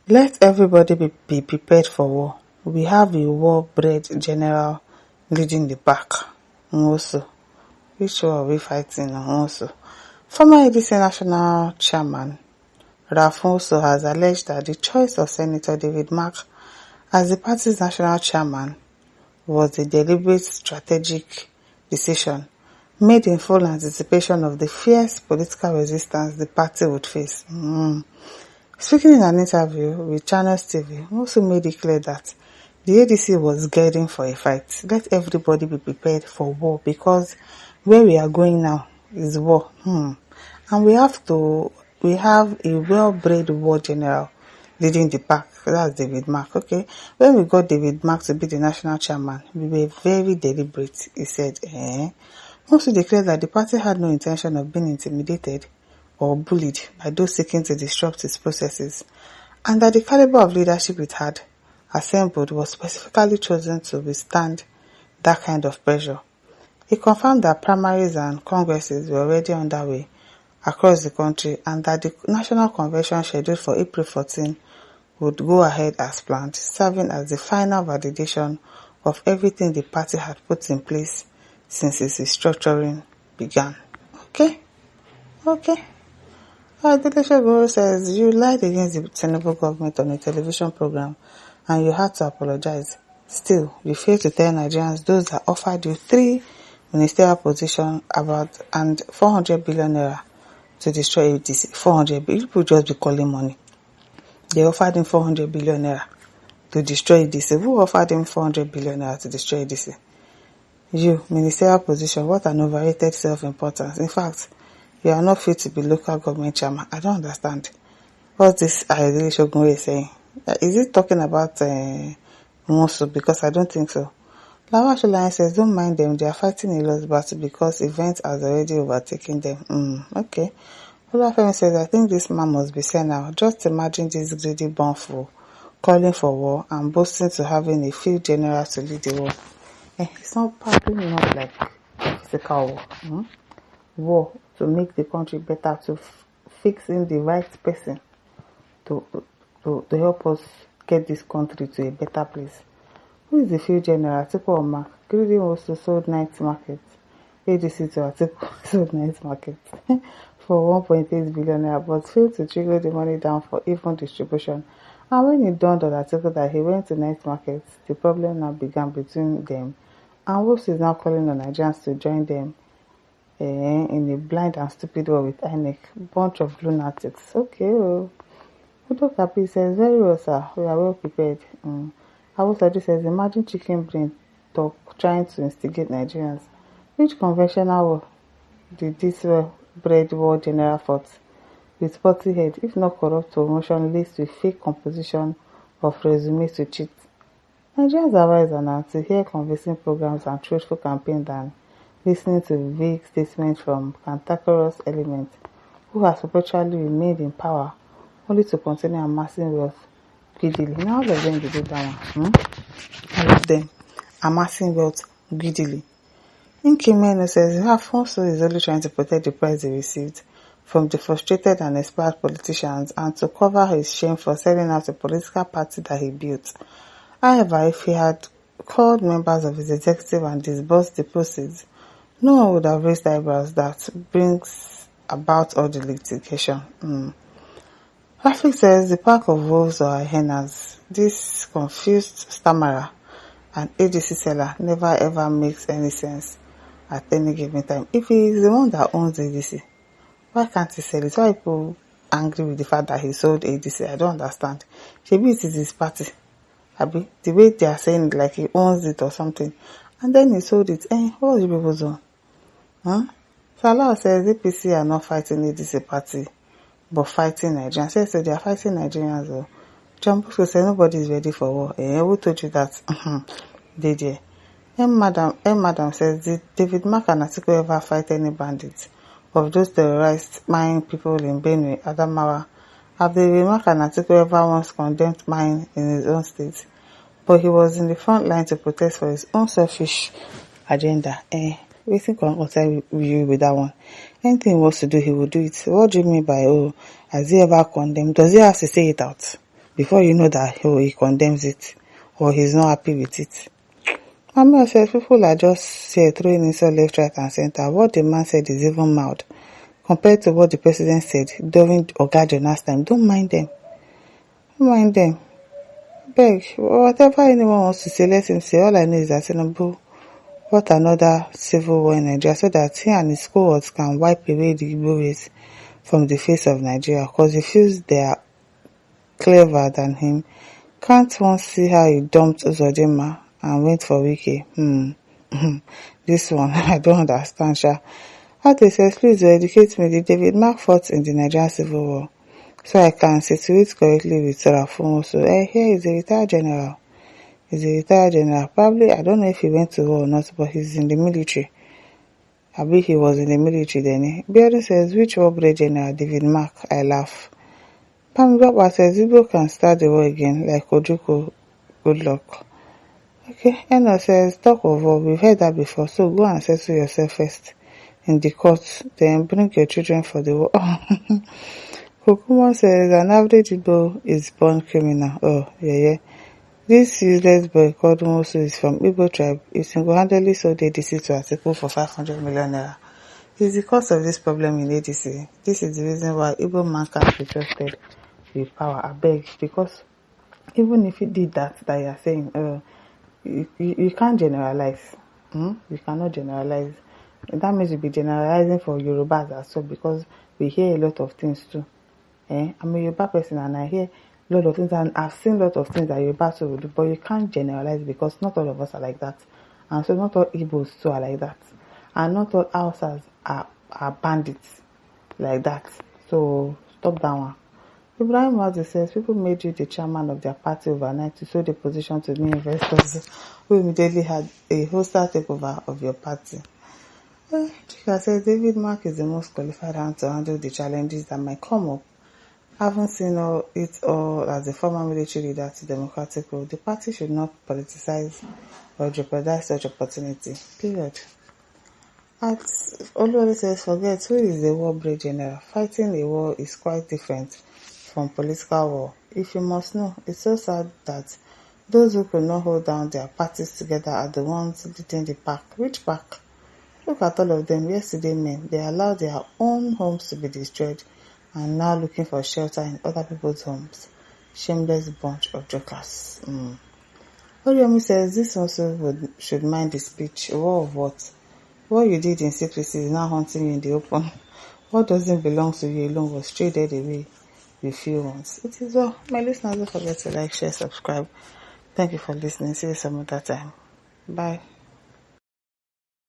Let everybody be prepared for war. We have a war-bred general leading the pack. Nwosu. Which war are we fighting now? Nwosu. Former ADC national chairman Raph also has alleged that the choice of Senator David Mark as the party's national chairman was a deliberate strategic decision made in full anticipation of the fierce political resistance the party would face. Speaking in an interview with Channels TV, also made it clear that the ADC was gearing for a fight. Let everybody be prepared for war because where we are going now is war. And we have a well-bred war general leading the pack. That's David Mark. Okay. When we got David Mark to be the national chairman, we were very deliberate. He said, Also declared that the party had no intention of being intimidated or bullied by those seeking to disrupt its processes, and that the caliber of leadership it had assembled was specifically chosen to withstand that kind of pressure. He confirmed that primaries and congresses were already underway across the country and that the national convention scheduled for April 14 would go ahead as planned, serving as the final validation of everything the party had put in place since its restructuring began. Okay. Adeleke Goro says, you lied against the Tinubu government on a television program and you had to apologize. Still, you failed to tell Nigerians those that offered you 3 ministerial positions and 400 billion naira to destroy ADC. 400 billion. People just be calling money. They offered him 400 billion naira to destroy ADC. Who offered him 400 billion naira to destroy ADC? You, ministerial position, what an overrated self-importance. In fact, you are not fit to be local government chairman. I don't understand what this Adeleke Goro is saying. Is it talking about Nwosu? Because I don't think so. Lawal Sholayan says, don't mind them, they are fighting a lost battle because events has already overtaken them. Okay. Olafemi says, I think this man must be sent now. Just imagine this greedy bumful calling for war and boasting to having a few generals to lead the war. It's not probably not like physical war. War to make the country better, to fix in the right person to help us get this country to a better place. Who is the field general? Atiku or Mark? Greedy also sold night market. ADC to Atiku sold night market for 1.8 billion naira, but failed to trigger the money down for even distribution. And when it dawned on Atiku that he went to night market, the problem now began between them. And Nwosu is now calling on Nigerians to join them in a blind and stupid war with INEC. Bunch of lunatics. Okay. Udo Kapi says, very well, sir. We are well prepared. Awosaju says, imagine chicken brain talk trying to instigate Nigerians. Which conventional war did this well-bred war general fought? With spotty head, if not corrupt promotion leads to fake composition of resumes to cheat. Nigerians are wiser now to hear convincing programs and truthful campaigns than listening to vague statements from cantankerous elements who have perpetually remained in power only to continue amassing wealth greedily. Now all of them do that one. All of them amassing wealth greedily. Nkimeno says Alfonso is only trying to protect the prize he received from the frustrated and expired politicians and to cover his shame for selling out a political party that he built. However, if he had called members of his executive and disbursed the proceeds, no one would have raised eyebrows that brings about all the litigation. Raph says the pack of wolves or hyenas, this confused stammerer and ADC seller never ever makes any sense at any given time. If he is the one that owns ADC, why can't he sell it? Why are people angry with the fact that he sold ADC? I don't understand. Maybe it is his party. The way they are saying it, like he owns it or something. And then he sold it. What was the people's own? Salah says APC are not fighting ADC party, but fighting Nigerians. Yes, so they are fighting Nigerians. John Bosco says nobody is ready for war. Who told you that? They did. Madam says, did David Mark and Atiku ever fight any bandits of those terrorized mine people in Benue, Adamawa? Have David Mark and Atiku ever once condemned mine in his own state? But he was in the front line to protest for his own selfish agenda. We think I'll tell you with that one. Anything he wants to do, he will do it. What do you mean by, has he ever condemned? Does he have to say it out? before you know that he condemns it or he's not happy with it. Mama says people are just here throwing insult left, right and center. What the man said is even mild compared to what the president said during Oga Jonah's time. Don't mind them. Don't mind them. Beg, whatever anyone wants to say, let him say. All I know is that Tinubu brought another civil war in Nigeria so that he and his cohorts can wipe away the Igbo race from the face of Nigeria, because he feels they are clever than him. Can't one see how he dumped Uzodinma and went for Wiki? This one, I don't understand, Sha. Ate says, please educate me. Did David Mark fought in the Nigerian Civil War? So I can situate correctly with Raph. So here is a retired general. He's a retired general. Probably, I don't know if he went to war or not, but he's in the military. I believe he was in the military then. Bearden says, which war brigade general? David Mark. I laugh. Pamgaba says, Igbo can start the war again, like Ojukwu. Good luck. Okay, Eno says, talk of war, we've heard that before, so go and settle yourself first in the court, then bring your children for the war. Kokuma says, an average Igbo is born criminal. Oh, yeah. This useless boy called Nwosu is from Igbo tribe. He single-handedly sold ADC to Atiku for 500 million naira. It's the cause of this problem in ADC. This is the reason why Igbo man can't be trusted with power. I beg, because even if he did that you are saying, you can't generalize. You cannot generalize. That means you'll be generalizing for Yorubas as well, because we hear a lot of things too. I'm a Yoruba person and I hear a lot of things, and I've seen a lot of things that Yoruba will do, but you can't generalize because not all of us are like that. And so not all Igbos too are like that. And not all Hausas are bandits like that. So stop that one. Ibrahim Wazi says, people made you the chairman of their party overnight to show the position to new investors who immediately had a hostile takeover of your party. Chika says, David Mark is the most qualified hand to handle the challenges that might come up. Having seen it all as a former military leader to democratic rule, the party should not politicize or jeopardize such opportunity. Period. Oluwole says, forget who is the war brigade general. Fighting a war is quite different from political war. If you must know, it's so sad that those who could not hold down their parties together are the ones leading the pack. Which pack? Look at all of them. Yesterday men, they allowed their own homes to be destroyed and now looking for shelter in other people's homes. Shameless bunch of jokers. Oriomi says, this also should mind the speech. War of what? What you did in secrecy is now haunting you in the open. What doesn't belong to you alone was traded away with few ones. It is well. My listeners, don't forget to like, share, subscribe. Thank you for listening. See you some other time. Bye.